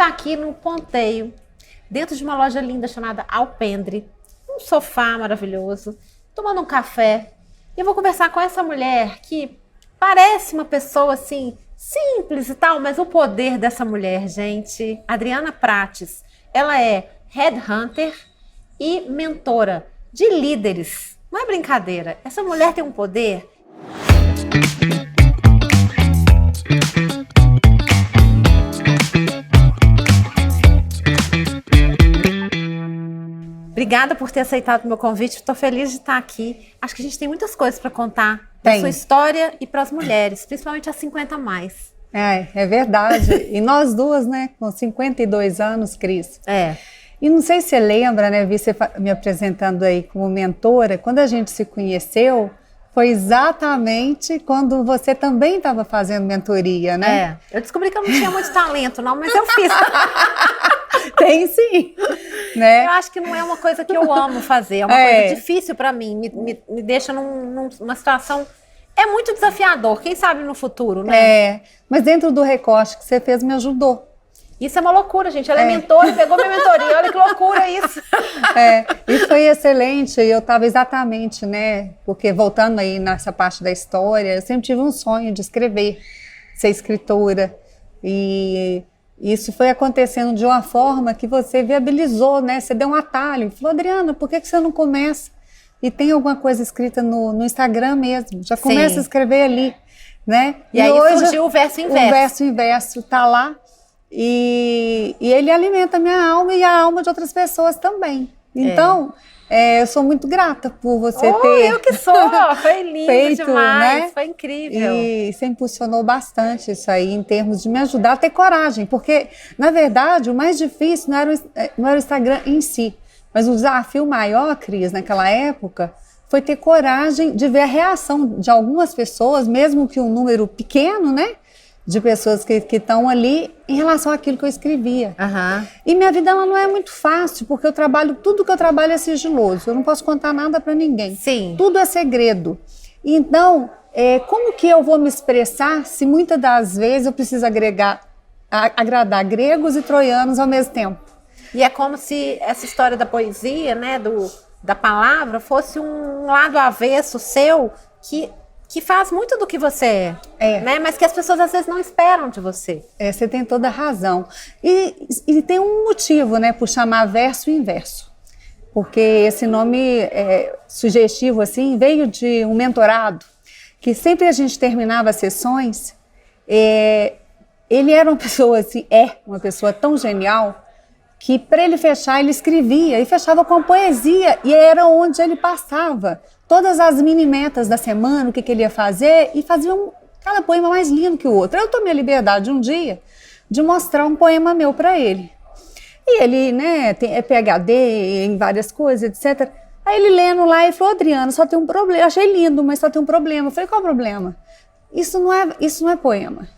está aqui no Ponteio, dentro de uma loja linda chamada Alpendre, um sofá maravilhoso, tomando um café. E eu vou conversar com essa mulher que parece uma pessoa assim, simples e tal, mas o poder dessa mulher, gente, Adriana Prates, ela é headhunter e mentora de líderes. Não é brincadeira, essa mulher tem um poder. Obrigada por ter aceitado o meu convite, estou feliz de estar aqui. Acho que a gente tem muitas coisas para contar da sua história e para as mulheres, principalmente as 50 a mais. É verdade. E nós duas, né, com 52 anos, Cris. E não sei se você lembra, né, vi você me apresentando aí como mentora, quando a gente se conheceu, foi exatamente quando você também estava fazendo mentoria, né? Eu descobri que eu não tinha muito talento, não, mas eu fiz. Tem sim, né? Eu acho que não é uma coisa que eu amo fazer, é uma coisa difícil para mim, me deixa numa situação... É muito desafiador, quem sabe no futuro, né? Mas dentro do recorte que você fez, me ajudou. Isso é uma loucura, gente. Ela é mentora, pegou minha mentoria, olha que loucura isso. E foi excelente, eu estava exatamente, né? Porque voltando aí nessa parte da história, eu sempre tive um sonho de escrever, ser escritora. E isso foi acontecendo de uma forma que você viabilizou, né? Você deu um atalho, falou, Adriana, por que você não começa? E tem alguma coisa escrita no Instagram mesmo, já começa a escrever ali, né? E aí hoje, surgiu o Verso Inverso. O Verso Inverso está lá e ele alimenta a minha alma e a alma de outras pessoas também. Então, eu sou muito grata por você ter eu que sou, foi lindo feito, demais, né? Foi incrível. E você impulsionou bastante isso aí em termos de me ajudar a ter coragem, porque, na verdade, o mais difícil não era o Instagram em si, mas o desafio maior, Cris, naquela época, foi ter coragem de ver a reação de algumas pessoas, mesmo que um número pequeno, né? De pessoas que estão ali em relação àquilo que eu escrevia. E minha vida ela não é muito fácil, porque tudo que eu trabalho é sigiloso. Eu não posso contar nada para ninguém. Tudo é segredo. Então, como que eu vou me expressar se muitas das vezes eu preciso agradar gregos e troianos ao mesmo tempo? E é como se essa história da poesia, né, da palavra, fosse um lado avesso seu que faz muito do que você né? Mas que as pessoas às vezes não esperam de você. Você tem toda a razão. E tem um motivo, né, por chamar Verso Inverso. Porque esse nome sugestivo assim veio de um mentorado, que sempre a gente terminava as sessões, ele era uma pessoa assim, uma pessoa tão genial, que para ele fechar, ele escrevia e fechava com poesia, e era onde ele passava todas as mini metas da semana, o que ele ia fazer, e fazia cada poema mais lindo que o outro. Eu tomei a liberdade um dia de mostrar um poema meu para ele. E ele, né, é PhD em várias coisas, etc. Aí ele lendo lá e falou, Adriana, só tem um problema. Eu achei lindo, mas só tem um problema. Eu falei, qual é o problema? Isso não é poema.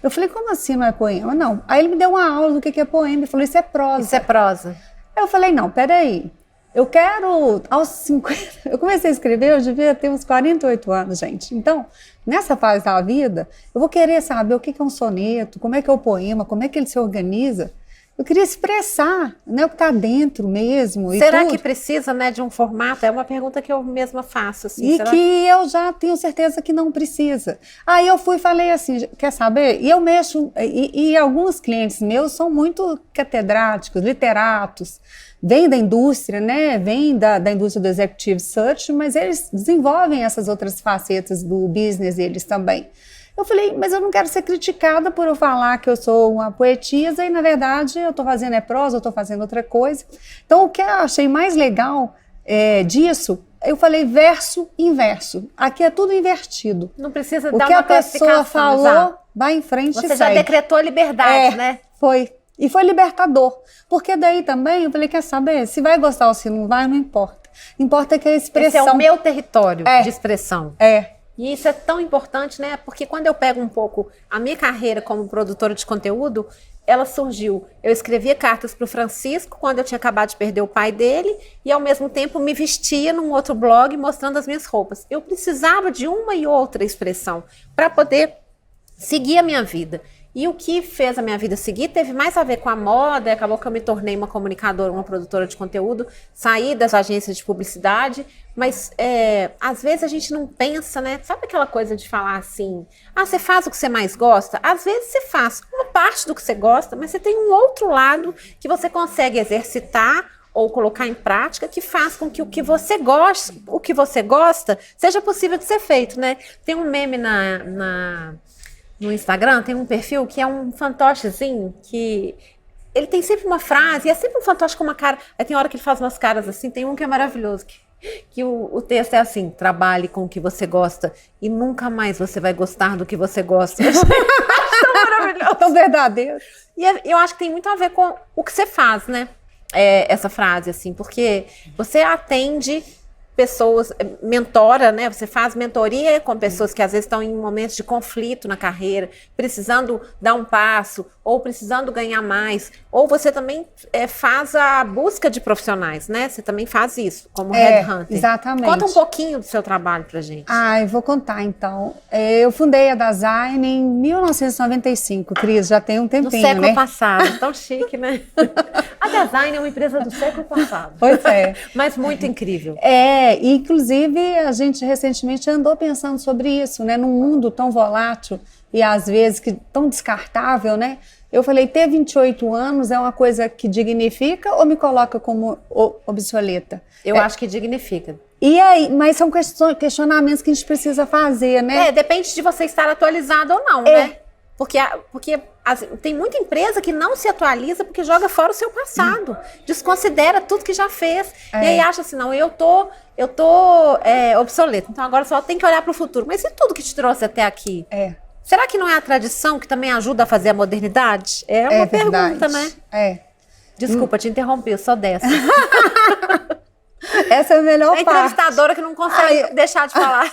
Eu falei, como assim não é poema? Não. Aí ele me deu uma aula do que é poema. Ele falou, isso é prosa. Isso é prosa. Aí eu falei, não, peraí. Eu quero, aos 50... Eu comecei a escrever, eu devia ter uns 48 anos, gente. Então, nessa fase da vida, eu vou querer saber o que é um soneto, como é que é o poema, como é que ele se organiza. Eu queria expressar, né, o que está dentro mesmo. Será que precisa, né, de um formato? É uma pergunta que eu mesma faço. Assim, que eu já tenho certeza que não precisa. Aí eu fui e falei assim, quer saber? E eu mexo, e alguns clientes meus são muito catedráticos, literatos, vêm da indústria, né? Vêm da indústria do Executive Search, mas eles desenvolvem essas outras facetas do business deles também. Eu falei, mas eu não quero ser criticada por eu falar que eu sou uma poetisa e, na verdade, eu estou fazendo prosa, eu estou fazendo outra coisa. Então, o que eu achei mais legal disso, eu falei verso inverso. Aqui é tudo invertido. Não precisa dar uma O que a pessoa falou, vai em frente e segue. Você já decretou a liberdade, né? Foi. E foi libertador. Porque daí também, eu falei, quer saber? Se vai gostar ou se não vai, não importa. Importa que a expressão... Esse é o meu território de expressão. E isso é tão importante, né? Porque quando eu pego um pouco a minha carreira como produtora de conteúdo, ela surgiu. Eu escrevia cartas para o Francisco quando eu tinha acabado de perder o pai dele e, ao mesmo tempo, me vestia num outro blog mostrando as minhas roupas. Eu precisava de uma e outra expressão para poder seguir a minha vida. E o que fez a minha vida seguir teve mais a ver com a moda, e acabou que eu me tornei uma comunicadora, uma produtora de conteúdo, saí das agências de publicidade, mas às vezes a gente não pensa, né? Sabe aquela coisa de falar assim, você faz o que você mais gosta? Às vezes você faz uma parte do que você gosta, mas você tem um outro lado que você consegue exercitar ou colocar em prática, que faz com que o que você gosta, seja possível de ser feito, né? Tem um meme no Instagram, tem um perfil que é um fantochezinho, que ele tem sempre uma frase, e é sempre um fantoche com uma cara, aí tem hora que ele faz umas caras assim, tem um que é maravilhoso, que o texto é assim, trabalhe com o que você gosta, e nunca mais você vai gostar do que você gosta. Tão maravilhoso. Tão verdadeiro. E eu acho que tem muito a ver com o que você faz, né? Essa frase, assim, porque você atende pessoas, mentora, né? Você faz mentoria com pessoas que às vezes estão em momentos de conflito na carreira, precisando dar um passo, ou precisando ganhar mais, ou você também faz a busca de profissionais, né? Você também faz isso, como headhunter. Exatamente. Conta um pouquinho do seu trabalho pra gente. Eu vou contar, então. Eu fundei a Dasein em 1995, Cris, já tem um tempinho, no século né? passado, tão chique, né? A Dasein é uma empresa do século passado. Pois é. Mas muito incrível. Inclusive, a gente recentemente andou pensando sobre isso, né? Num mundo tão volátil e às vezes tão descartável, né? Eu falei, ter 28 anos é uma coisa que dignifica ou me coloca como obsoleta? Eu acho que dignifica. E aí, mas são questionamentos que a gente precisa fazer, né? Depende de você estar atualizado ou não, né? Porque tem muita empresa que não se atualiza porque joga fora o seu passado, desconsidera tudo que já fez. E aí acha assim, não, eu tô obsoleto, então agora só tem que olhar para o futuro. Mas e tudo que te trouxe até aqui? Será que não é a tradição que também ajuda a fazer a modernidade? É uma pergunta, né? Desculpa, te interrompi, eu sou dessa. Essa é a melhor parte. A entrevistadora que não consegue deixar de falar.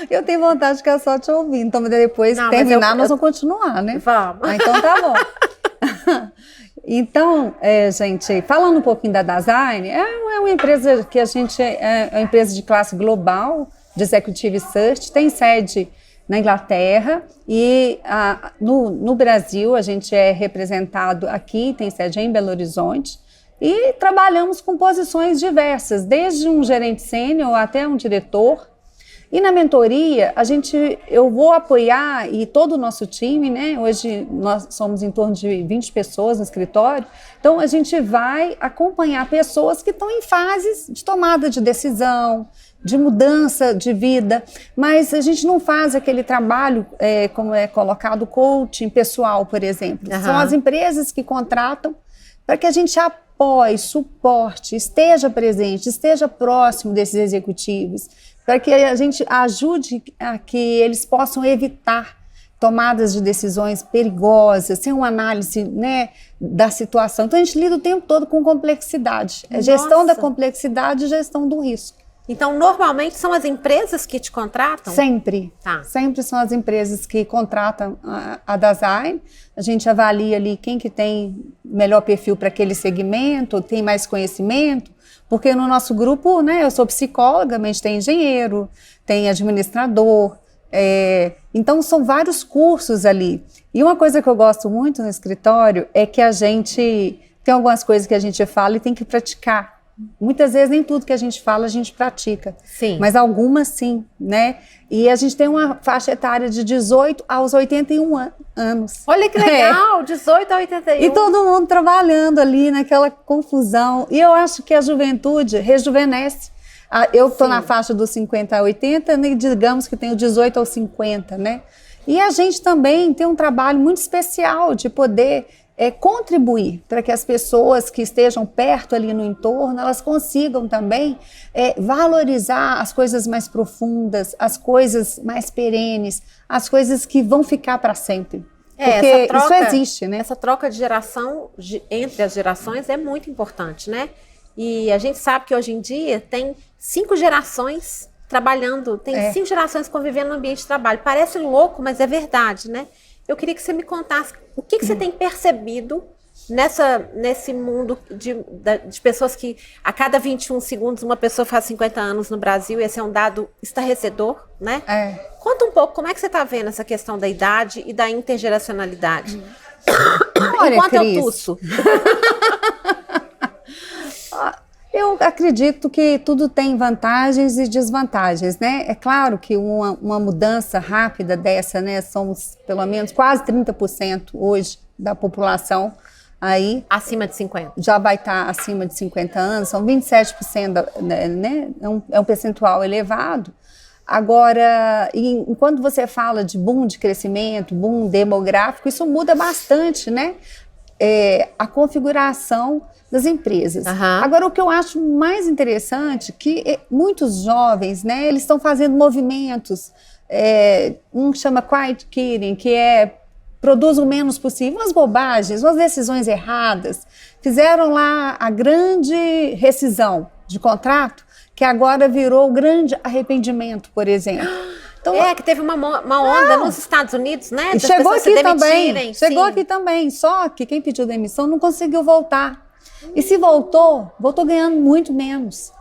Eu tenho vontade de ficar só te ouvindo, então depois terminar, nós vamos continuar, né? Vamos. Então tá bom. Então, gente, falando um pouquinho da Dasein, é uma empresa que a gente é uma empresa de classe global, de Executive Search, tem sede na Inglaterra e no Brasil a gente é representado aqui, tem sede em Belo Horizonte e trabalhamos com posições diversas, desde um gerente sênior até um diretor. E na mentoria, eu vou apoiar, e todo o nosso time, né? Hoje nós somos em torno de 20 pessoas no escritório, então a gente vai acompanhar pessoas que estão em fases de tomada de decisão, de mudança de vida, mas a gente não faz aquele trabalho, como é colocado, coaching pessoal, por exemplo. São as empresas que contratam para que a gente apoie, suporte, esteja presente, esteja próximo desses executivos, para que a gente ajude a que eles possam evitar tomadas de decisões perigosas, sem uma análise, né, da situação. Então a gente lida o tempo todo com complexidade. Gestão da complexidade e gestão do risco. Então, normalmente são as empresas que te contratam? Sempre. Sempre são as empresas que contratam a Dasein. A gente avalia ali quem que tem melhor perfil para aquele segmento, tem mais conhecimento, porque no nosso grupo, né, eu sou psicóloga, mas tem engenheiro, tem administrador, então são vários cursos ali. E uma coisa que eu gosto muito no escritório é que a gente tem algumas coisas que a gente fala e tem que praticar. Muitas vezes nem tudo que a gente fala a gente pratica, sim, mas algumas sim, né? E a gente tem uma faixa etária de 18 aos 81 anos. Olha que legal, 18 a 81. E todo mundo trabalhando ali naquela confusão. E eu acho que a juventude rejuvenesce. Eu estou na faixa dos 50 a 80, né? Digamos que tenho 18 aos 50, né? E a gente também tem um trabalho muito especial de poder contribuir para que as pessoas que estejam perto ali no entorno, elas consigam também valorizar as coisas mais profundas, as coisas mais perenes, as coisas que vão ficar para sempre. Porque isso existe, né? Essa troca de geração entre as gerações é muito importante, né? E a gente sabe que hoje em dia tem 5 gerações trabalhando, tem 5 gerações convivendo no ambiente de trabalho. Parece louco, mas é verdade, né? Eu queria que você me contasse o que você tem percebido nesse mundo de pessoas que a cada 21 segundos uma pessoa faz 50 anos no Brasil, esse é um dado estarrecedor, né? Conta um pouco como é que você está vendo essa questão da idade e da intergeracionalidade. Olha, Enquanto Cris, eu tuço. Eu acredito que tudo tem vantagens e desvantagens, né? É claro que uma mudança rápida dessa, né? Somos pelo menos quase 30% hoje da população aí. Acima de 50. Já vai estar acima de 50 anos, são 27%, né? É um percentual elevado. Agora, enquanto você fala de boom de crescimento, boom demográfico, isso muda bastante, né? A configuração das empresas. Agora, o que eu acho mais interessante é que muitos jovens, né, eles estão fazendo movimentos, um chama quiet quitting, que produz o menos possível, umas bobagens, umas decisões erradas. Fizeram lá a grande rescisão de contrato, que agora virou o grande arrependimento, por exemplo. Então, que teve uma onda nos Estados Unidos, né? E chegou aqui também. Chegou aqui também. Só que quem pediu demissão não conseguiu voltar. E se voltou ganhando muito menos.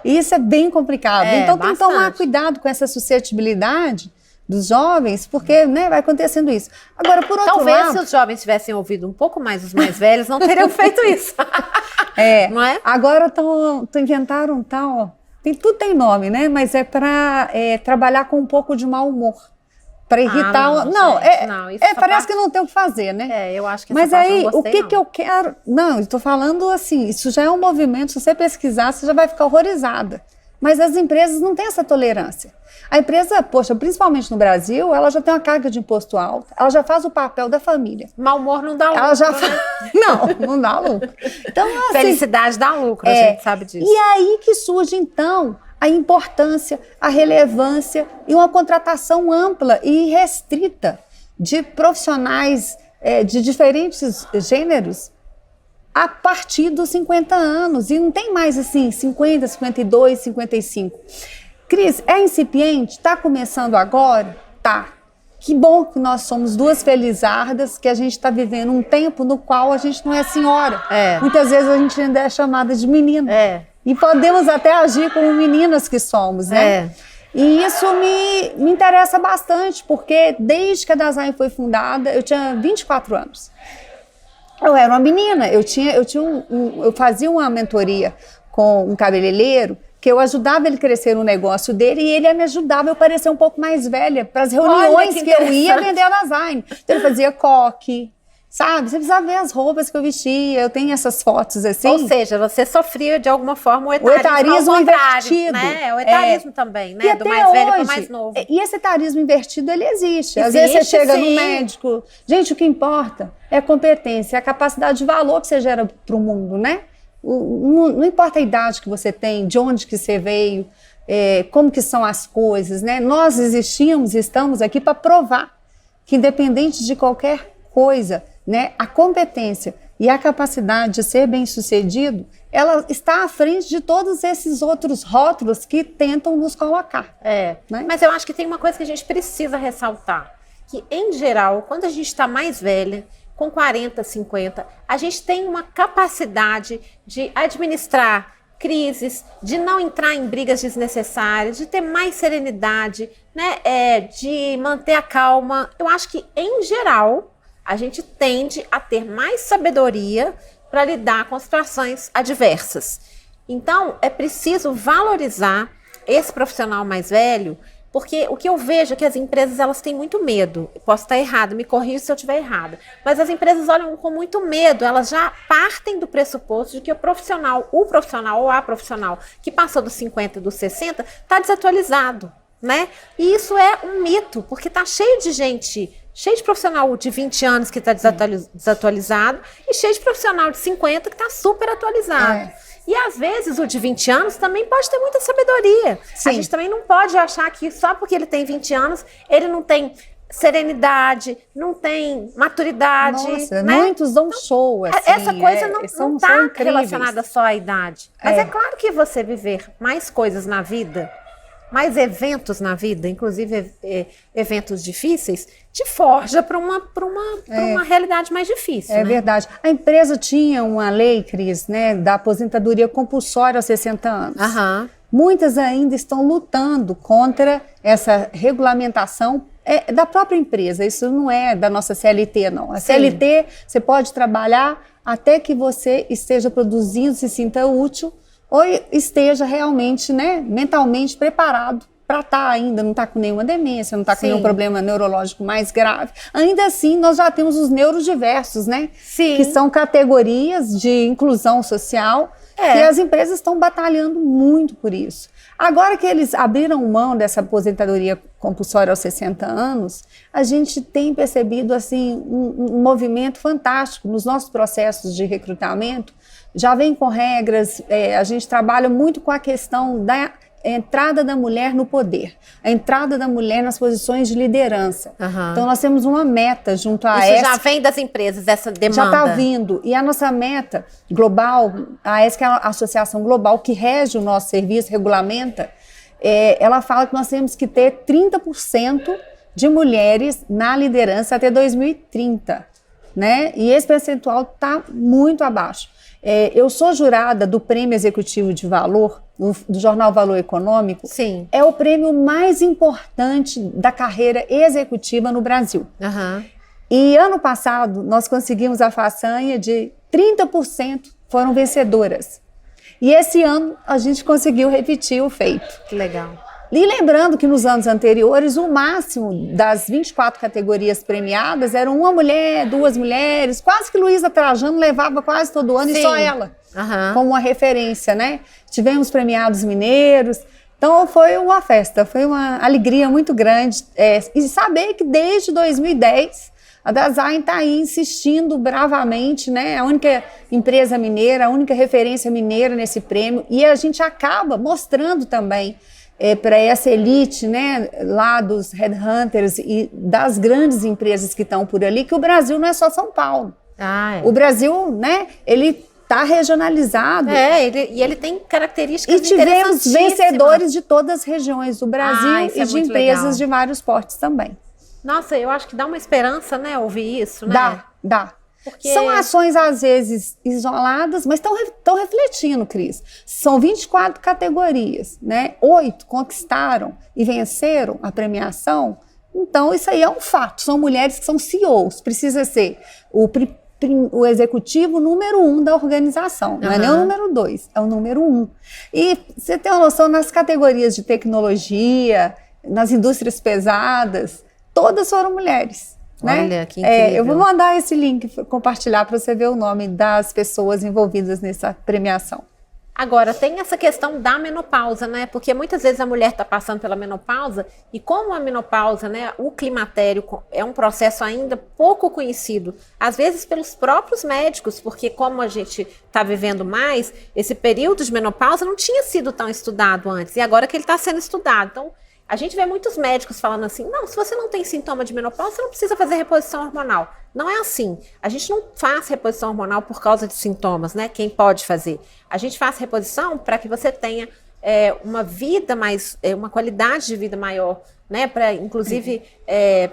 E isso é bem complicado. Então tem que tomar cuidado com essa suscetibilidade dos jovens, porque, né, vai acontecendo isso. Agora, por outro Talvez lado, se os jovens tivessem ouvido um pouco mais os mais velhos, não teriam feito isso. Não é? Agora inventaram um tal... Tudo tem nome, né? Mas é para trabalhar com um pouco de mau humor. Para irritar... Parece que não tem o que fazer, né? Eu acho que mas essa aí, parte eu não gostei, que eu quero... Não, estou falando assim, isso já é um movimento, se você pesquisar, você já vai ficar horrorizada. Mas as empresas não têm essa tolerância. A empresa, poxa, principalmente no Brasil, ela já tem uma carga de imposto alta, ela já faz o papel da família. Mau humor não dá lucro, ela já né? Não dá lucro. Então, assim, felicidade dá lucro, a gente sabe disso. E aí que surge, então, a importância, a relevância e uma contratação ampla e restrita de profissionais de diferentes gêneros a partir dos 50 anos. E não tem mais assim 50, 52, 55. Cris, é incipiente? Está começando agora? Tá. Que bom que nós somos duas felizardas, que a gente está vivendo um tempo no qual a gente não é senhora. Muitas vezes a gente ainda é chamada de menina. E podemos até agir como meninas que somos, né? E isso me interessa bastante, porque desde que a Dasein foi fundada, eu tinha 24 anos. Eu era uma menina, eu fazia uma mentoria com um cabeleireiro, que eu ajudava ele a crescer no negócio dele e ele me ajudava a eu parecer um pouco mais velha para as reuniões que eu ia vender a Dasein. Então ele fazia coque, sabe? Você precisa ver as roupas que eu vestia, eu tenho essas fotos assim. Ou seja, você sofria de alguma forma o etarismo invertido. Né? O etarismo também, né? Do mais velho para o mais novo. E esse etarismo invertido, ele existe. Às vezes você chega no médico, gente, o que importa é a competência, é a capacidade de valor que você gera para o mundo, né? Não importa a idade que você tem, de onde que você veio, como que são as coisas, né? Nós existimos e estamos aqui para provar que independente de qualquer coisa, né, a competência e a capacidade de ser bem-sucedido, ela está à frente de todos esses outros rótulos que tentam nos colocar. Né? Mas eu acho que tem uma coisa que a gente precisa ressaltar, que em geral, quando a gente está mais velha, com 40, 50, a gente tem uma capacidade de administrar crises, de não entrar em brigas desnecessárias, de ter mais serenidade, né, de manter a calma. Eu acho que, em geral, a gente tende a ter mais sabedoria para lidar com situações adversas. Então, é preciso valorizar esse profissional mais velho, porque o que eu vejo é que as empresas, elas têm muito medo. Eu posso estar errada, me corrija se eu estiver errada. Mas as empresas olham com muito medo, elas já partem do pressuposto de que o profissional ou a profissional que passou dos 50 e dos 60 está desatualizado, né? E isso é um mito, porque está cheio de gente, cheio de profissional de 20 anos que está desatualizado e cheio de profissional de 50 que está super atualizado. E às vezes o de 20 anos também pode ter muita sabedoria. Sim. A gente também não pode achar que só porque ele tem 20 anos, ele não tem serenidade, não tem maturidade. Nossa, né? muitos dão show. Assim, essa coisa não está incríveis. relacionada só à idade. Mas é claro que você viver mais coisas na vida mais eventos na vida, inclusive eventos difíceis, te forja para uma realidade mais difícil. É né? verdade. A empresa tinha uma lei, Cris, né, da aposentadoria compulsória aos 60 anos. Aham. Muitas ainda estão lutando contra essa regulamentação da própria empresa. Isso não é da nossa CLT, não. A CLT, você pode trabalhar até que você esteja produzindo, se sinta útil, ou esteja realmente, né, mentalmente preparado para estar ainda, não está com nenhuma demência, não está com nenhum problema neurológico mais grave. Ainda assim, nós já temos os neurodiversos, né? Sim. Que são categorias de inclusão social, que as empresas estão batalhando muito por isso. Agora que eles abriram mão dessa aposentadoria compulsória aos 60 anos, a gente tem percebido assim, um movimento fantástico nos nossos processos de recrutamento. Já vem com regras, a gente trabalha muito com a questão da entrada da mulher no poder, a entrada da mulher nas posições de liderança. Então nós temos uma meta junto à Isso já vem das empresas, essa demanda? Já está vindo. E a nossa meta global, a ESC é a associação global que rege o nosso serviço, regulamenta, ela fala que nós temos que ter 30% de mulheres na liderança até 2030. Né? E esse percentual está muito abaixo. Eu sou jurada do Prêmio Executivo de Valor, do jornal Valor Econômico. Sim. É o prêmio mais importante da carreira executiva no Brasil. E ano passado, nós conseguimos a façanha de 30% foram vencedoras. E esse ano, a gente conseguiu repetir o feito. Que legal. E lembrando que nos anos anteriores, o máximo das 24 categorias premiadas eram uma mulher, duas mulheres, quase que Luísa Trajano levava quase todo ano. Sim. E só ela, como uma referência, né? Tivemos premiados mineiros, então foi uma festa, foi uma alegria muito grande. E saber que desde 2010 a Dasein está aí insistindo bravamente, né? A única empresa mineira, a única referência mineira nesse prêmio, e a gente acaba mostrando também para essa elite, né, lá dos headhunters e das grandes empresas que estão por ali, que o Brasil não é só São Paulo. O Brasil, né, ele está regionalizado. E ele tem características interessantíssimas. E tivemos vencedores de todas as regiões do Brasil e de empresas legal. De vários portes também. Nossa, eu acho que dá uma esperança, né, ouvir isso, né? Dá. Porque... São ações, às vezes, isoladas, mas estão refletindo, Cris. São 24 categorias, né? 8 conquistaram e venceram a premiação. Então, isso aí é um fato. São mulheres que são CEOs. Precisa ser o executivo número 1 da organização. Não é nem o número 2, é o número 1. E você tem uma noção, nas categorias de tecnologia, nas indústrias pesadas, todas foram mulheres. Né? Olha, que incrível. Eu vou mandar esse link, compartilhar para você ver o nome das pessoas envolvidas nessa premiação. Agora, tem essa questão da menopausa, né? Porque muitas vezes a mulher está passando pela menopausa e como a menopausa, né, o climatério é um processo ainda pouco conhecido, às vezes pelos próprios médicos, porque como a gente está vivendo mais, esse período de menopausa não tinha sido tão estudado antes e agora que ele está sendo estudado. Então, a gente vê muitos médicos falando assim, não, se você não tem sintoma de menopausa, você não precisa fazer reposição hormonal. Não é assim. A gente não faz reposição hormonal por causa de sintomas, né? Quem pode fazer? A gente faz reposição para que você tenha uma vida mais, uma qualidade de vida maior, né? Para, inclusive,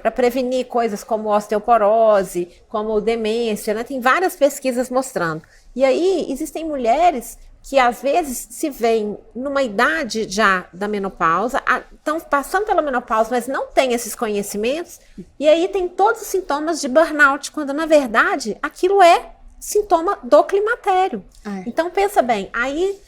para prevenir coisas como osteoporose, como demência, né? Tem várias pesquisas mostrando. E aí, existem mulheres que às vezes se veem numa idade já da menopausa, estão passando pela menopausa, mas não têm esses conhecimentos, e aí tem todos os sintomas de burnout, quando na verdade aquilo é sintoma do climatério. Então pensa bem, aí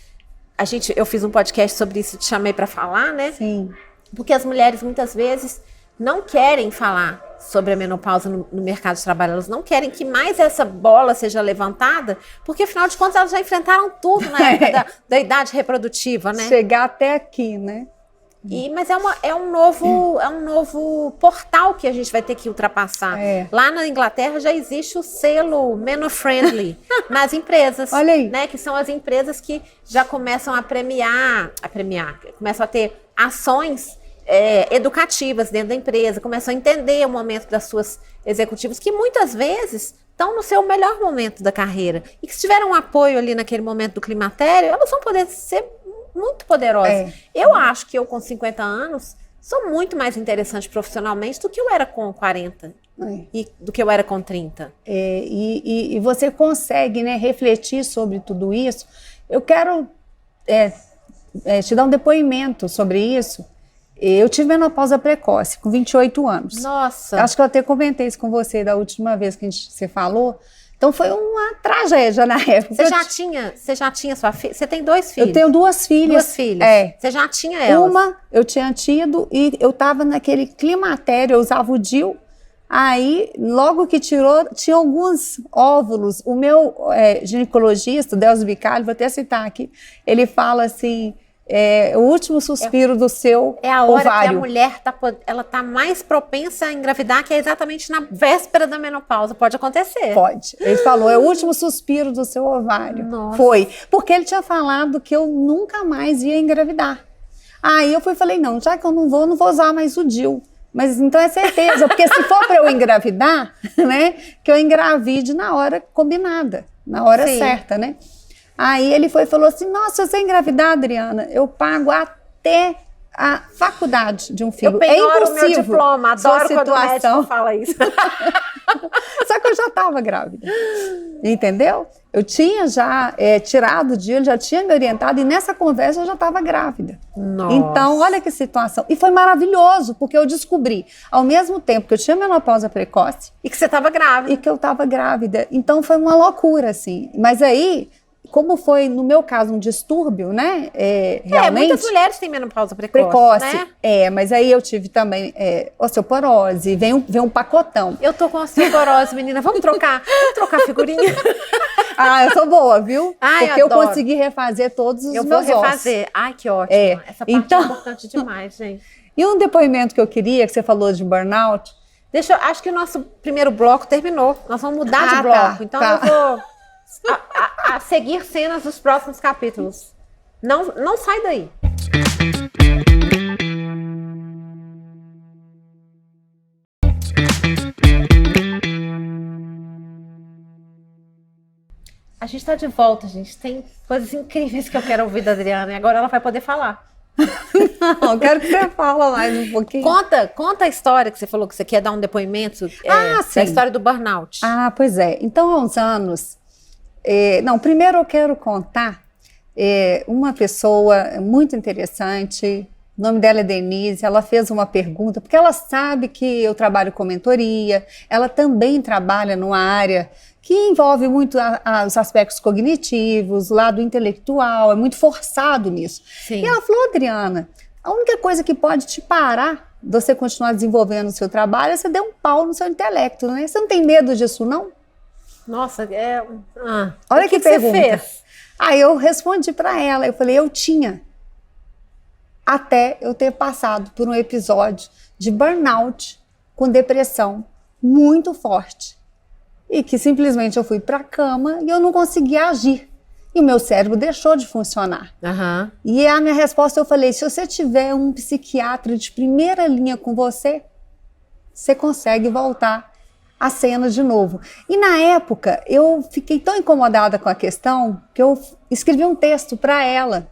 eu fiz um podcast sobre isso, te chamei para falar, né? Sim. Porque as mulheres muitas vezes não querem falar sobre a menopausa no mercado de trabalho, elas não querem que mais essa bola seja levantada, porque afinal de contas elas já enfrentaram tudo na época da idade reprodutiva, né? Chegar até aqui, né? Mas é um novo portal que a gente vai ter que ultrapassar. Lá na Inglaterra já existe o selo Menopfriendly nas empresas. Olha aí. Né, que são as empresas que já começam a premiar, começam a ter ações educativas dentro da empresa, começam a entender o momento das suas executivas, que muitas vezes estão no seu melhor momento da carreira, e que se tiver um apoio ali naquele momento do climatério, elas vão poder ser muito poderosa. É. Eu acho que eu com 50 anos sou muito mais interessante profissionalmente do que eu era com 40 e do que eu era com 30. E você consegue, né, refletir sobre tudo isso. Eu quero te dar um depoimento sobre isso. Eu tive menopausa precoce, com 28 anos. Nossa! Acho que eu até comentei isso com você da última vez que você falou. Então foi uma tragédia na época. Você já tinha sua filha? Você tem 2 filhos? Eu tenho 2 filhas. 2 filhas? Você já tinha elas? Uma eu tinha tido e eu estava naquele climatério, eu usava o DIU. Aí, logo que tirou, tinha alguns óvulos. O meu ginecologista, o Delcio Bicalho, vou até citar aqui, ele fala assim, o último suspiro do seu É a hora ovário. que a mulher ela tá mais propensa a engravidar, que é exatamente na véspera da menopausa. Pode acontecer. Pode. Ele falou, é o último suspiro do seu ovário. Nossa. Foi. Porque ele tinha falado que eu nunca mais ia engravidar. Aí eu falei, não, já que eu não vou usar mais o DIU. Mas então é certeza, porque se for para eu engravidar, né, que eu engravide na hora combinada, na hora certa, né? Aí ele falou assim, nossa, se você engravidar, Adriana, eu pago até a faculdade de um filho. Eu penhoro o meu impossível. diploma, adoro quando o médico fala isso. Só que eu já estava grávida, entendeu? Eu tinha já tirado o dia, ele já tinha me orientado e nessa conversa eu já estava grávida. Nossa. Então, olha que situação. E foi maravilhoso, porque eu descobri, ao mesmo tempo que eu tinha menopausa precoce... E que você estava grávida. E que eu estava grávida. Então, foi uma loucura, assim. Mas aí... Como foi, no meu caso, um distúrbio, né? Realmente. Muitas mulheres têm menopausa precoce. Né? Mas aí eu tive também osteoporose, vem um pacotão. Eu tô com osteoporose, menina. Vamos trocar figurinha? Eu sou boa, viu? Ai, porque eu consegui refazer todos os meus ossos. Eu vou refazer. Ai, que ótimo. Essa parte é importante demais, gente. E um depoimento que eu queria, que você falou de burnout. Acho que o nosso primeiro bloco terminou. Nós vamos mudar de bloco. Então eu vou... A seguir cenas dos próximos capítulos. Não sai daí. A gente está de volta, gente. Tem coisas incríveis que eu quero ouvir da Adriana e agora ela vai poder falar. Não, quero que você fale mais um pouquinho. Conta a história que você falou que você quer dar um depoimento da história do burnout. Pois é. Então, há uns anos... primeiro eu quero contar uma pessoa muito interessante, o nome dela é Denise, ela fez uma pergunta, porque ela sabe que eu trabalho com mentoria, ela também trabalha numa área que envolve muito os aspectos cognitivos, o lado intelectual, é muito forçado nisso. Sim. E ela falou, Adriana, a única coisa que pode te parar de você continuar desenvolvendo o seu trabalho é você dar um pau no seu intelecto, né? Você não tem medo disso, não? Nossa, olha que pergunta. Você fez? Aí eu respondi para ela, eu falei, eu tinha, até eu ter passado por um episódio de burnout com depressão muito forte. E que simplesmente eu fui para a cama e eu não conseguia agir. E o meu cérebro deixou de funcionar. Uhum. E a minha resposta, eu falei, se você tiver um psiquiatra de primeira linha com você, você consegue voltar a cena de novo. E na época, eu fiquei tão incomodada com a questão que eu escrevi um texto para ela.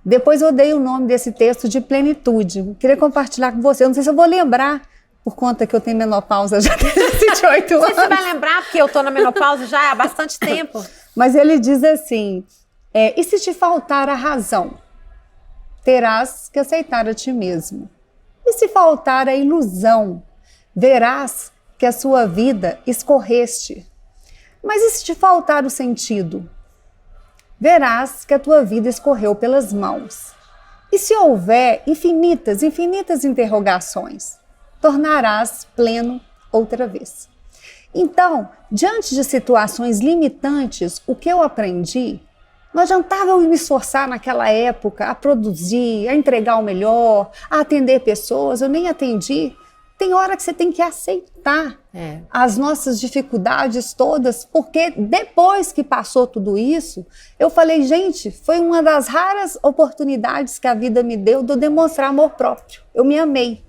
Depois eu dei o nome desse texto de Plenitude. Eu queria compartilhar com você. Eu não sei se eu vou lembrar, por conta que eu tenho menopausa já desde 28 anos. Você vai lembrar, porque eu estou na menopausa já há bastante tempo. Mas ele diz assim, e se te faltar a razão, terás que aceitar a ti mesmo. E se faltar a ilusão, verás que a sua vida escorreste. Mas e se te faltar o sentido? Verás que a tua vida escorreu pelas mãos. E se houver infinitas interrogações, tornarás pleno outra vez. Então, diante de situações limitantes, o que eu aprendi, não adiantava eu me esforçar naquela época a produzir, a entregar o melhor, a atender pessoas, eu nem atendi. Tem hora que você tem que aceitar as nossas dificuldades todas, porque depois que passou tudo isso, eu falei, gente, foi uma das raras oportunidades que a vida me deu de eu demonstrar amor próprio. Eu me amei,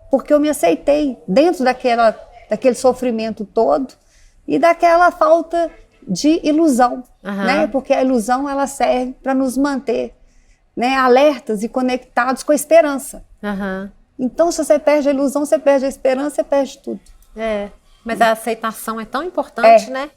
porque eu me aceitei dentro daquele sofrimento todo e daquela falta de ilusão, né? Porque a ilusão ela serve para nos manter né, alertas e conectados com a esperança. Aham. Então, se você perde a ilusão, você perde a esperança, você perde tudo. Mas a aceitação é tão importante, né?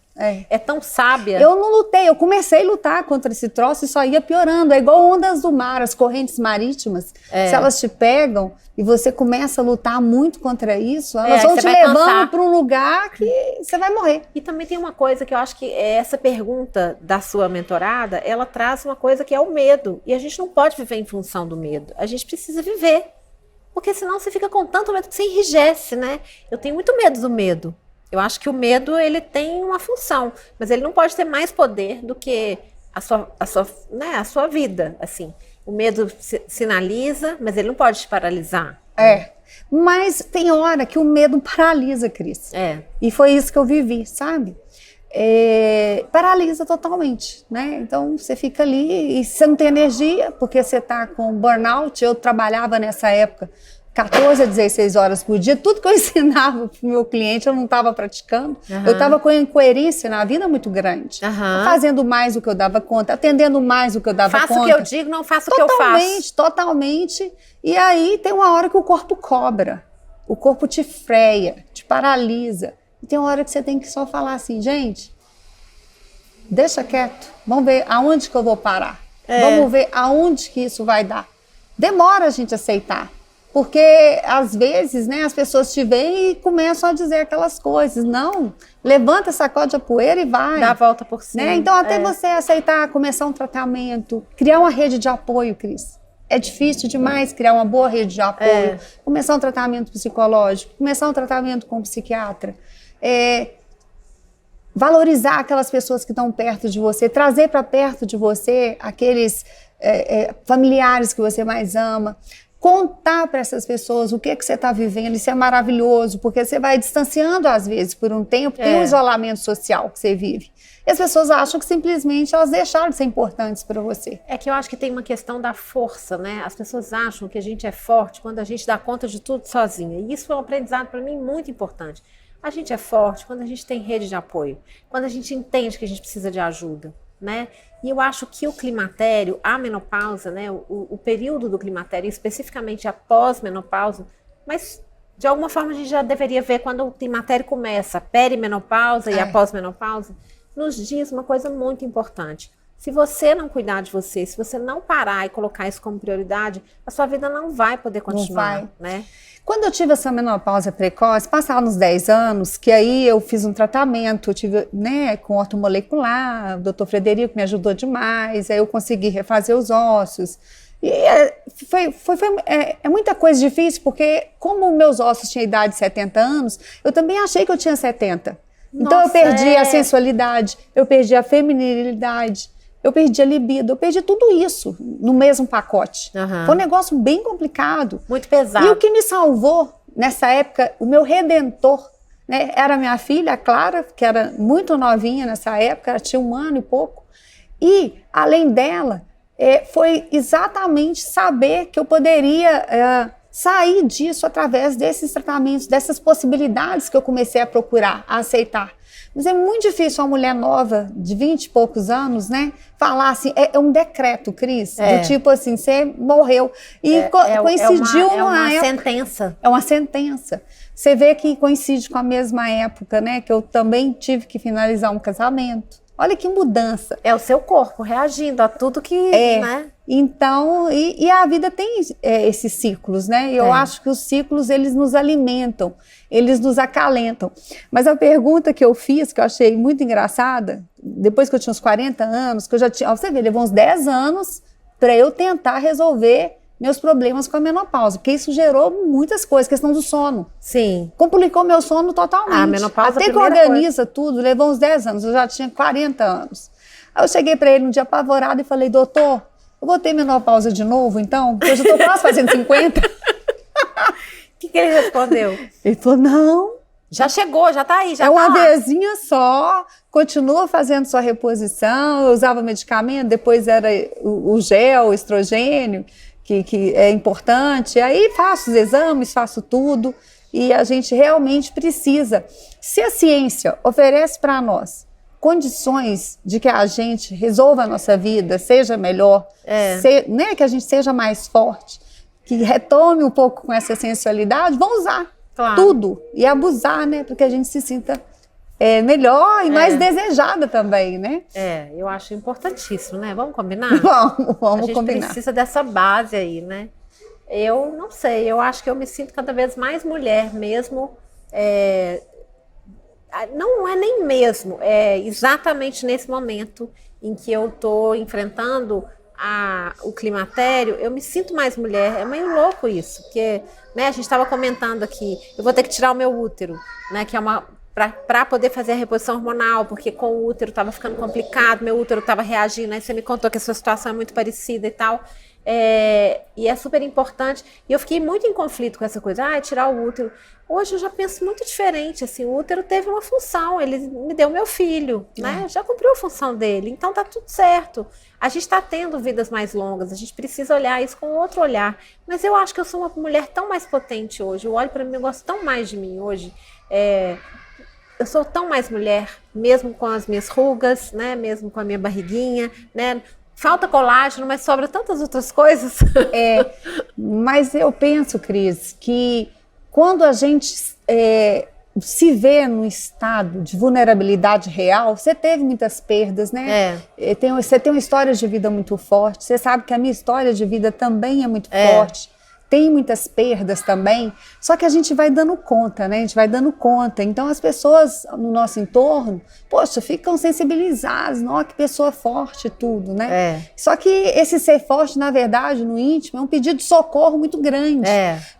É tão sábia. Eu não lutei, eu comecei a lutar contra esse troço e só ia piorando. É igual ondas do mar, as correntes marítimas. Se elas te pegam e você começa a lutar muito contra isso, elas vão te levando para um lugar que você vai morrer. E também tem uma coisa que eu acho que essa pergunta da sua mentorada, ela traz uma coisa que é o medo. E a gente não pode viver em função do medo. A gente precisa viver. Porque senão você fica com tanto medo que você enrijece, né? Eu tenho muito medo do medo. Eu acho que o medo, ele tem uma função, mas ele não pode ter mais poder do que a sua vida, assim. O medo sinaliza, mas ele não pode te paralisar. Mas tem hora que o medo paralisa, Cris. E foi isso que eu vivi, sabe? Paralisa totalmente, né? Então você fica ali e você não tem energia, porque você tá com burnout. Eu trabalhava nessa época 14 a 16 horas por dia, tudo que eu ensinava para o meu cliente eu não estava praticando. Eu estava com incoerência na vida muito grande. Fazendo mais do que eu dava conta, atendendo mais do que eu dava conta. Faço o que eu digo, não faço o que eu faço. Totalmente. E aí tem uma hora que o corpo cobra, o corpo te freia, te paralisa. E tem uma hora que você tem que só falar assim, gente, deixa quieto, vamos ver aonde que eu vou parar. Vamos ver aonde que isso vai dar. Demora a gente aceitar. Porque, às vezes, né, as pessoas te veem e começam a dizer aquelas coisas. Não, levanta, sacode a poeira e vai. Dá a volta por cima. Né? Então, até você aceitar, começar um tratamento, criar uma rede de apoio, Cris. É difícil demais criar uma boa rede de apoio. Começar um tratamento psicológico, começar um tratamento com um psiquiatra. Valorizar aquelas pessoas que estão perto de você, trazer para perto de você aqueles familiares que você mais ama. Contar para essas pessoas o que você está vivendo, isso é maravilhoso, porque você vai distanciando às vezes por um tempo, tem um isolamento social que você vive. E as pessoas acham que simplesmente elas deixaram de ser importantes para você. É que eu acho que tem uma questão da força, né? As pessoas acham que a gente é forte quando a gente dá conta de tudo sozinha. E isso foi um aprendizado para mim muito importante. A gente é forte quando a gente tem rede de apoio, quando a gente entende que a gente precisa de ajuda, né? E eu acho que o climatério, a menopausa, né, o período do climatério, especificamente a pós-menopausa, mas de alguma forma a gente já deveria ver quando o climatério começa, a perimenopausa e a pós-menopausa, nos diz uma coisa muito importante. Se você não cuidar de você, se você não parar e colocar isso como prioridade, a sua vida não vai poder continuar, não vai. Né? Quando eu tive essa menopausa precoce, passaram uns 10 anos, que aí eu fiz um tratamento, eu tive, né, com ortomolecular, o doutor Frederico me ajudou demais, aí eu consegui refazer os ossos. E é muita coisa difícil, porque como meus ossos tinham idade de 70 anos, eu também achei que eu tinha 70. Então eu perdi a sensualidade, eu perdi a feminilidade, eu perdi a libido, eu perdi tudo isso no mesmo pacote. Foi um negócio bem complicado. Muito pesado. E o que me salvou nessa época, o meu redentor, né, era minha filha, a Clara, que era muito novinha nessa época, ela tinha 1 ano e pouco. E, além dela, foi exatamente saber que eu poderia sair disso através desses tratamentos, dessas possibilidades que eu comecei a procurar, a aceitar. Mas é muito difícil uma mulher nova, de 20 e poucos anos, né, falar assim, é um decreto, Cris, do tipo assim, você morreu. E coincidiu numa época... sentença. É uma sentença. Você vê que coincide com a mesma época, né, que eu também tive que finalizar um casamento. Olha que mudança. É o seu corpo reagindo a tudo que... né? Então, e a vida tem esses ciclos, né? Eu acho que os ciclos, eles nos alimentam, eles nos acalentam. Mas a pergunta que eu fiz, que eu achei muito engraçada, depois que eu tinha uns 40 anos, que eu já tinha... Ó, você vê, levou uns 10 anos para eu tentar resolver meus problemas com a menopausa, porque isso gerou muitas coisas, questão do sono. Sim. Complicou meu sono totalmente. A menopausa, até que organiza tudo, levou uns 10 anos, eu já tinha 40 anos. Aí eu cheguei para ele um dia apavorado e falei, doutor, eu vou ter menopausa de novo, então? Porque eu já estou quase fazendo 50. O que ele respondeu? Ele falou, não. Já chegou, já tá aí, já é tá uma lá. vezinha só, continua fazendo sua reposição, eu usava medicamento, depois era o gel, o estrogênio, que é importante, aí faço os exames, faço tudo, e a gente realmente precisa. Se a ciência oferece para nós condições de que a gente resolva a nossa vida, seja melhor, né, que a gente seja mais forte, que retome um pouco com essa sensualidade, vão usar tudo e abusar, né, para que a gente se sinta melhor e mais desejada também, né? Eu acho importantíssimo, né? Vamos combinar? Vamos combinar. A gente precisa dessa base aí, né? Eu não sei, eu acho que eu me sinto cada vez mais mulher mesmo. Não é nem mesmo, é exatamente nesse momento em que eu estou enfrentando o climatério, eu me sinto mais mulher. É meio louco isso, porque, né, a gente estava comentando aqui, eu vou ter que tirar o meu útero, né, que é para poder fazer a reposição hormonal, porque com o útero estava ficando complicado, meu útero estava reagindo, aí você me contou que a sua situação é muito parecida e tal. E é super importante. E eu fiquei muito em conflito com essa coisa, tirar o útero. Hoje eu já penso muito diferente, assim, o útero teve uma função, ele me deu meu filho, né? Já cumpriu a função dele, então tá tudo certo. A gente está tendo vidas mais longas, a gente precisa olhar isso com outro olhar. Mas eu acho que eu sou uma mulher tão mais potente hoje, eu olho para mim, eu gosto tão mais de mim hoje. Eu sou tão mais mulher, mesmo com as minhas rugas, né? Mesmo com a minha barriguinha, né? Falta colágeno, mas sobra tantas outras coisas. Mas eu penso, Cris, que quando a gente se vê num estado de vulnerabilidade real, você teve muitas perdas, né? Você tem uma história de vida muito forte, você sabe que a minha história de vida também é muito forte. Tem muitas perdas também, só que a gente vai dando conta, né? A gente vai dando conta. Então as pessoas no nosso entorno, poxa, ficam sensibilizadas, ó, que pessoa forte, tudo, né? Só que esse ser forte, na verdade, no íntimo, é um pedido de socorro muito grande.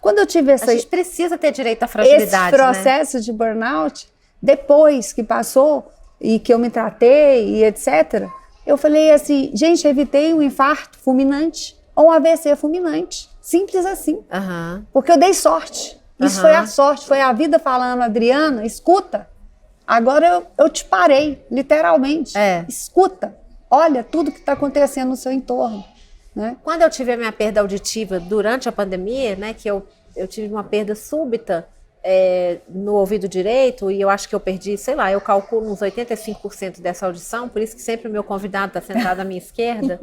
Quando eu tive a gente precisa ter direito à fragilidade, esse processo, né, de burnout, depois que passou e que eu me tratei e etc., eu falei assim, gente, evitei um infarto fulminante ou um AVC fulminante. Simples assim. Porque eu dei sorte. Isso foi a sorte, foi a vida falando, Adriana, escuta, agora eu te parei, literalmente. Escuta, olha tudo que está acontecendo no seu entorno. Né? Quando eu tive a minha perda auditiva durante a pandemia, né, que eu tive uma perda súbita no ouvido direito, e eu acho que eu perdi, sei lá, eu calculo uns 85% dessa audição, por isso que sempre o meu convidado está sentado à minha esquerda.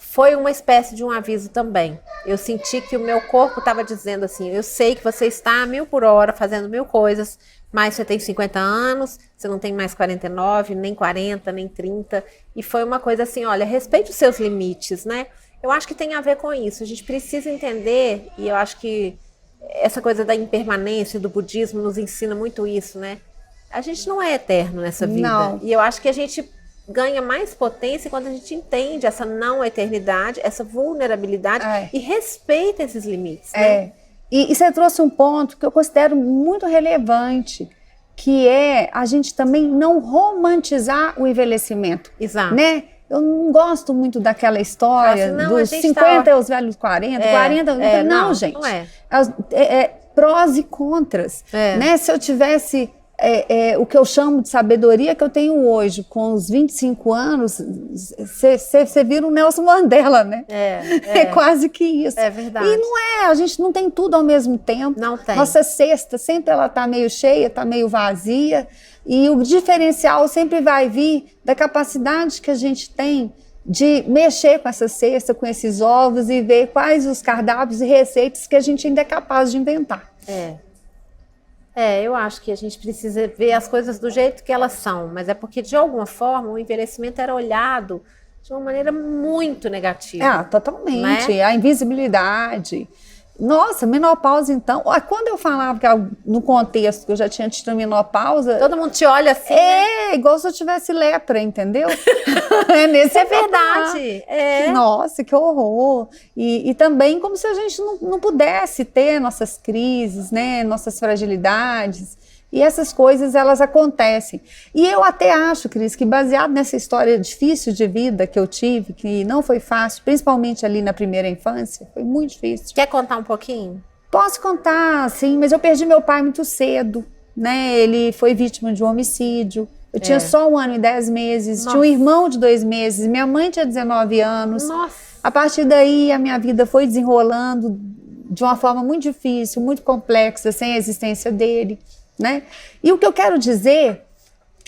Foi uma espécie de um aviso também. Eu senti que o meu corpo estava dizendo assim, eu sei que você está a 1000 por hora fazendo 1000 coisas, mas você tem 50 anos, você não tem mais 49, nem 40, nem 30. E foi uma coisa assim, olha, respeite os seus limites, né? Eu acho que tem a ver com isso. A gente precisa entender, e eu acho que essa coisa da impermanência do budismo nos ensina muito isso, né? A gente não é eterno nessa vida. Não. E eu acho que a gente ganha mais potência quando a gente entende essa não eternidade, essa vulnerabilidade e respeita esses limites. Né? E você trouxe um ponto que eu considero muito relevante, que é a gente também não romantizar o envelhecimento. Exato. Né? Eu não gosto muito daquela história dos 50 aos velhos 40, 40... Não, gente. Não é. Prós e contras. Né? Se eu tivesse... o que eu chamo de sabedoria que eu tenho hoje, com os 25 anos, você vira um Nelson Mandela, né? É quase que isso. É verdade. E não a gente não tem tudo ao mesmo tempo. Não tem. Nossa cesta sempre ela tá meio cheia, tá meio vazia, e o diferencial sempre vai vir da capacidade que a gente tem de mexer com essa cesta, com esses ovos, e ver quais os cardápios e receitas que a gente ainda é capaz de inventar. Eu acho que a gente precisa ver as coisas do jeito que elas são, mas é porque, de alguma forma, o envelhecimento era olhado de uma maneira muito negativa. Totalmente. Né? A invisibilidade. Nossa, menopausa, então. Quando eu falava que no contexto que eu já tinha tido menopausa... Todo mundo te olha assim, né? Igual se eu tivesse lepra, entendeu? É verdade. Nossa, que horror. E também como se a gente não pudesse ter nossas crises, né? Nossas fragilidades. E essas coisas, elas acontecem. E eu até acho, Cris, que baseado nessa história difícil de vida que eu tive, que não foi fácil, principalmente ali na primeira infância, foi muito difícil. Quer contar um pouquinho? Posso contar, sim, mas eu perdi meu pai muito cedo, né? Ele foi vítima de um homicídio. Eu tinha só 1 ano e 10 meses, Nossa. Tinha um irmão de 2 meses, minha mãe tinha 19 anos. Nossa. A partir daí, a minha vida foi desenrolando de uma forma muito difícil, muito complexa, sem a existência dele. Né? E o que eu quero dizer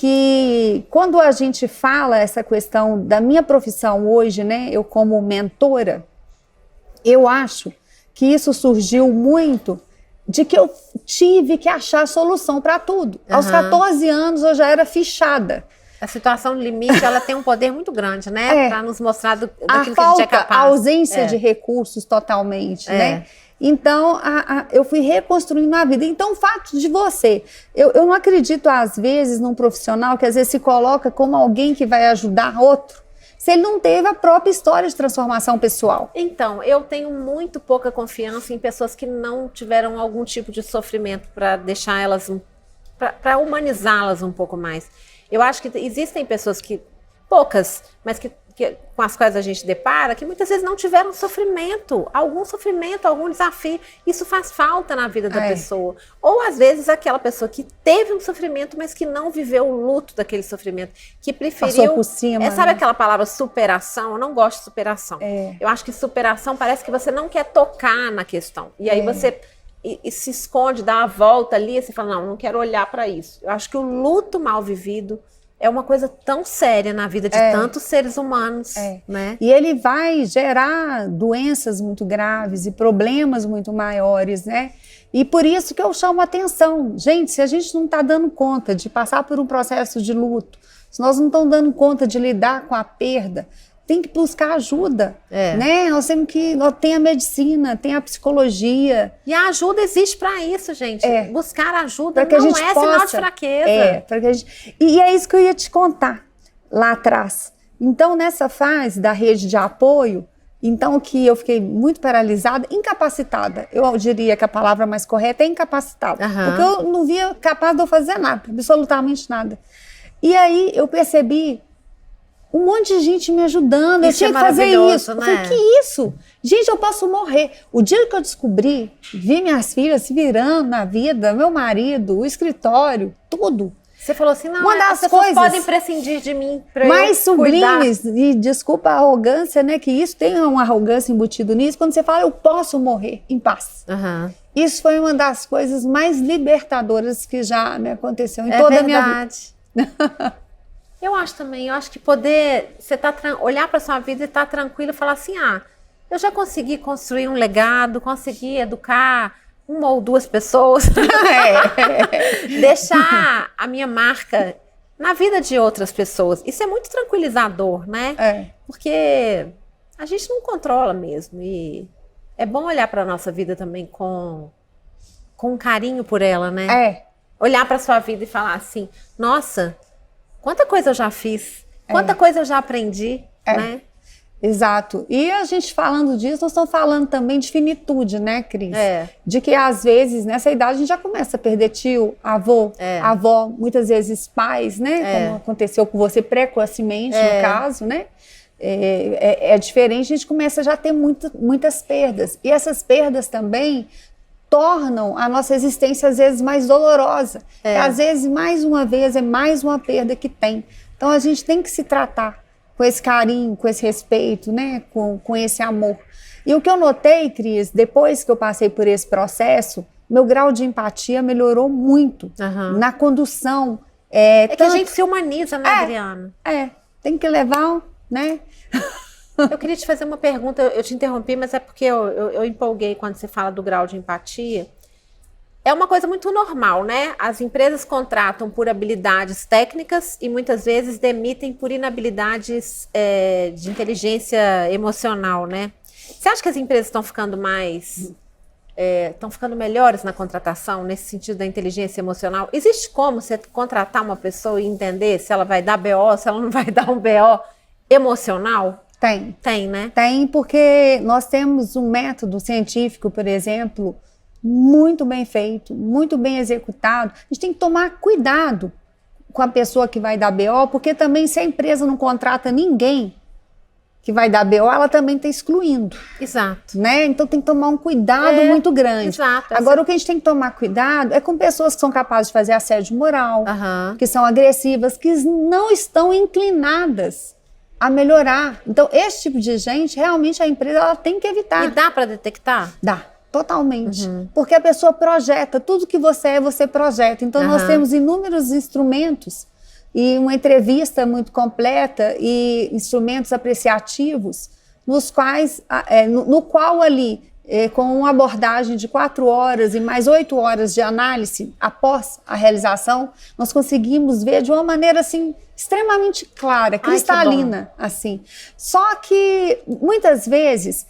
que quando a gente fala essa questão da minha profissão hoje, né, eu como mentora, eu acho que isso surgiu muito de que eu tive que achar solução para tudo. Aos 14 anos eu já era fichada. A situação limite, ela tem um poder muito grande, né? Para nos mostrar daquilo que a gente é capaz. A ausência de recursos totalmente, né? Então, eu fui reconstruindo a vida. Então, o fato de você... Eu não acredito, às vezes, num profissional que, às vezes, se coloca como alguém que vai ajudar outro, se ele não teve a própria história de transformação pessoal. Então, eu tenho muito pouca confiança em pessoas que não tiveram algum tipo de sofrimento para deixar elas... para humanizá-las um pouco mais. Eu acho que existem pessoas poucas, mas com as quais a gente depara, que muitas vezes não tiveram sofrimento, algum desafio. Isso faz falta na vida da pessoa. Ou às vezes aquela pessoa que teve um sofrimento, mas que não viveu o luto daquele sofrimento, que preferiu... Passou por cima. Sabe aquela palavra superação? Eu não gosto de superação. Eu acho que superação parece que você não quer tocar na questão. E aí você... E se esconde, dá a volta ali, e você fala, não quero olhar para isso. Eu acho que o luto mal vivido é uma coisa tão séria na vida de tantos seres humanos, né? E ele vai gerar doenças muito graves e problemas muito maiores, né? E por isso que eu chamo a atenção. Gente, se a gente não está dando conta de passar por um processo de luto, se nós não estamos dando conta de lidar com a perda, tem que buscar ajuda, né? Nós tem a medicina, tem a psicologia. E a ajuda existe para isso, gente. Buscar ajuda não é sinal de fraqueza. E é isso que eu ia te contar lá atrás. Então, nessa fase da rede de apoio, então que eu fiquei muito paralisada, incapacitada. Eu diria que a palavra mais correta é incapacitada. Porque eu não via capaz de eu fazer nada, absolutamente nada. E aí eu percebi um monte de gente me ajudando, eu tinha que fazer isso. Né? Eu falei, que isso? Gente, eu posso morrer. O dia que eu descobri, vi minhas filhas se virando na vida, meu marido, o escritório, tudo. Você falou assim, não, as pessoas podem prescindir de mim pra mais sublimes, e desculpa a arrogância, né, que isso tem uma arrogância embutida nisso, quando você fala, eu posso morrer em paz. Isso foi uma das coisas mais libertadoras que já me aconteceu em toda a minha vida. Eu acho também, que poder você olhar para sua vida e estar tranquilo e falar assim, eu já consegui construir um legado, consegui educar uma ou duas pessoas, deixar a minha marca na vida de outras pessoas. Isso é muito tranquilizador, né? Porque a gente não controla mesmo e é bom olhar para a nossa vida também com um carinho por ela, né? Olhar para sua vida e falar assim, nossa, quanta coisa eu já fiz, quanta coisa eu já aprendi, né? Exato. E a gente falando disso, nós estamos falando também de finitude, né, Cris? De que às vezes, nessa idade, a gente já começa a perder tio, avô, avó, muitas vezes pais, né? Como aconteceu com você precocemente, no caso, né? É diferente, a gente começa já a ter muitas perdas. E essas perdas também tornam a nossa existência, às vezes, mais dolorosa. E, às vezes, mais uma vez, é mais uma perda que tem. Então, a gente tem que se tratar com esse carinho, com esse respeito, né? Com esse amor. E o que eu notei, Cris, depois que eu passei por esse processo, meu grau de empatia melhorou muito na condução. Que a gente se humaniza, né, Adriana? Tem que levar, né? Eu queria te fazer uma pergunta, eu te interrompi, mas é porque eu empolguei quando você fala do grau de empatia. É uma coisa muito normal, né? As empresas contratam por habilidades técnicas e muitas vezes demitem por inabilidades de inteligência emocional, né? Você acha que as empresas estão ficando estão ficando melhores na contratação, nesse sentido da inteligência emocional? Existe como você contratar uma pessoa e entender se ela vai dar BO, se ela não vai dar um BO emocional? Tem, né? Tem, porque nós temos um método científico, por exemplo, muito bem feito, muito bem executado. A gente tem que tomar cuidado com a pessoa que vai dar BO, porque também se a empresa não contrata ninguém que vai dar BO, ela também está excluindo. Exato. Né? Então tem que tomar um cuidado muito grande. Exato. Agora, o que a gente tem que tomar cuidado é com pessoas que são capazes de fazer assédio moral, que são agressivas, que não estão inclinadas a melhorar. Então, esse tipo de gente, realmente a empresa ela tem que evitar. E dá para detectar? Dá, totalmente. Porque a pessoa projeta, tudo que você projeta. Então, nós temos inúmeros instrumentos e uma entrevista muito completa e instrumentos apreciativos, no qual ali, com uma abordagem de 4 horas e mais 8 horas de análise após a realização, nós conseguimos ver de uma maneira assim extremamente clara, cristalina, assim. Só que muitas vezes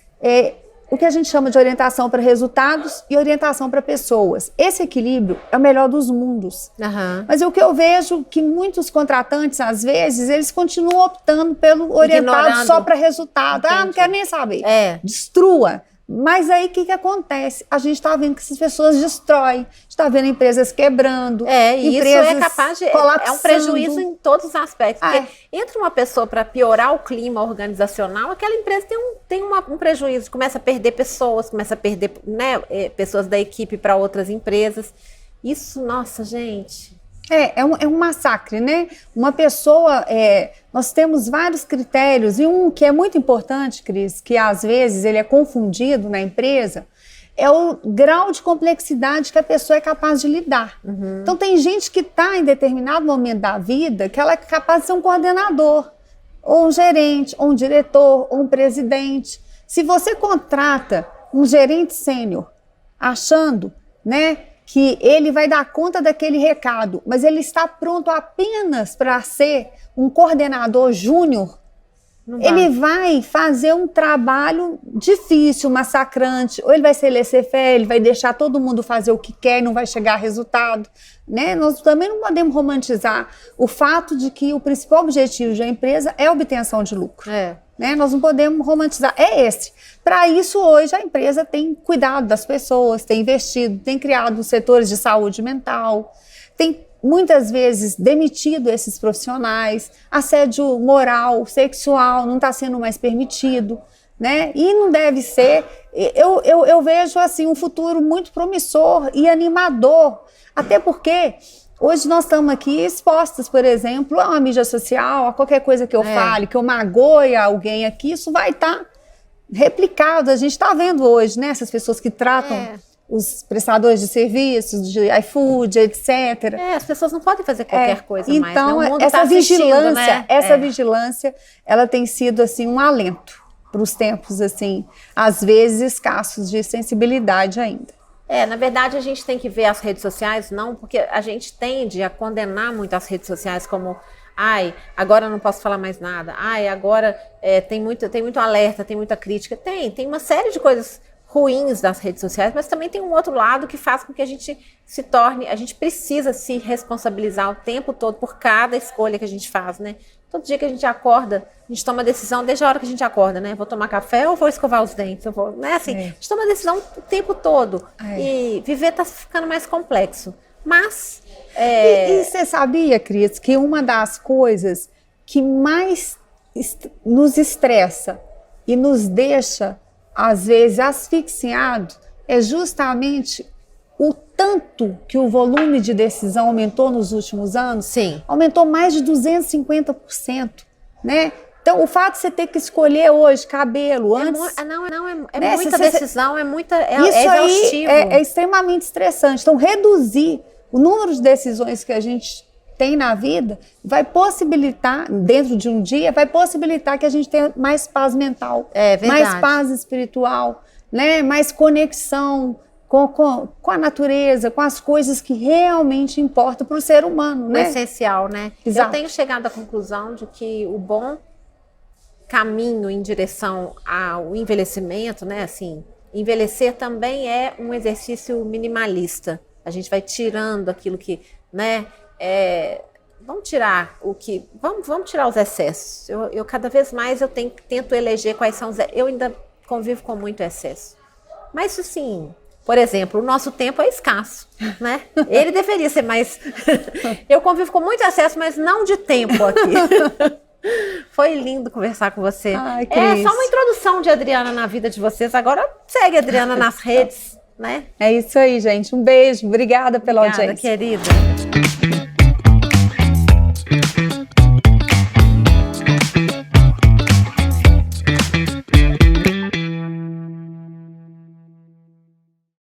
o que a gente chama de orientação para resultados e orientação para pessoas. Esse equilíbrio é o melhor dos mundos. Uhum. Mas o que eu vejo que muitos contratantes, às vezes, eles continuam optando pelo orientado só para resultado. Entendi. Ah, não quero nem saber. Destrua. Mas aí o que acontece? A gente está vendo que essas pessoas destroem, está vendo empresas quebrando, e empresas isso é capaz de... colapsando. É um prejuízo em todos os aspectos. Porque entra uma pessoa para piorar o clima organizacional, aquela empresa tem um prejuízo, começa a perder pessoas, começa a perder, né, pessoas da equipe para outras empresas. Isso, nossa, gente... É um massacre, né? Uma pessoa, nós temos vários critérios, e um que é muito importante, Cris, que às vezes ele é confundido na empresa, é o grau de complexidade que a pessoa é capaz de lidar. Uhum. Então tem gente que está em determinado momento da vida que ela é capaz de ser um coordenador, ou um gerente, ou um diretor, ou um presidente. Se você contrata um gerente sênior achando, né, que ele vai dar conta daquele recado, mas ele está pronto apenas para ser um coordenador júnior, ele vai fazer um trabalho difícil, massacrante, ou ele vai ser laissez-faire, ele vai deixar todo mundo fazer o que quer e não vai chegar a resultado, né? Nós também não podemos romantizar o fato de que o principal objetivo da empresa é a obtenção de lucro. Né? Nós não podemos romantizar, é esse. Para isso, hoje, a empresa tem cuidado das pessoas, tem investido, tem criado setores de saúde mental, tem muitas vezes demitido esses profissionais, assédio moral, sexual não está sendo mais permitido, né? E não deve ser. Eu vejo assim, um futuro muito promissor e animador, até porque hoje nós estamos aqui expostas, por exemplo, a uma mídia social, a qualquer coisa que eu fale, que eu magoe alguém aqui, isso vai estar replicado. A gente está vendo hoje, né, essas pessoas que tratam os prestadores de serviços, de iFood, etc. As pessoas não podem fazer qualquer coisa mais. Então, né? O mundo essa tá assistindo, vigilância, vigilância, ela tem sido assim um alento para os tempos assim, às vezes escassos de sensibilidade ainda. Na verdade, a gente tem que ver as redes sociais, não, porque a gente tende a condenar muito as redes sociais como, agora eu não posso falar mais nada, agora tem muito alerta, tem muita crítica. Tem uma série de coisas ruins das redes sociais, mas também tem um outro lado que faz com que a gente se torne, a gente precisa se responsabilizar o tempo todo por cada escolha que a gente faz, né? Todo dia que a gente acorda, a gente toma decisão, desde a hora que a gente acorda, né? Vou tomar café ou vou escovar os dentes? Né? Assim, a gente toma decisão o tempo todo. E viver tá ficando mais complexo. Mas... E você sabia, Cris, que uma das coisas que mais nos estressa e nos deixa, às vezes, asfixiado, é justamente o tanto que o volume de decisão aumentou nos últimos anos. Sim. Aumentou mais de 250%, né? Então, o fato de você ter que escolher hoje cabelo antes... né? Muita decisão, isso exaustivo. Aí é extremamente estressante. Então, reduzir o número de decisões que a gente tem na vida vai possibilitar, dentro de um dia, vai possibilitar que a gente tenha mais paz mental, mais paz espiritual, né? Mais conexão com a natureza, com as coisas que realmente importam para o ser humano, né? O essencial, né? Exato. Eu tenho chegado à conclusão de que o bom caminho em direção ao envelhecimento, né? Assim, envelhecer também é um exercício minimalista. A gente vai tirando aquilo que, né? Vamos tirar o que... Vamos tirar os excessos. Eu cada vez mais tento eleger quais são os... Eu ainda convivo com muito excesso. Mas, assim... Por exemplo, o nosso tempo é escasso, né? Ele deveria ser mais... Eu convivo com muito excesso, mas não de tempo aqui. Foi lindo conversar com você. Ai, Cris. Só uma introdução de Adriana na vida de vocês. Agora segue a Adriana nas redes, né? É isso aí, gente. Um beijo. Obrigada pela audiência. Obrigada, querida.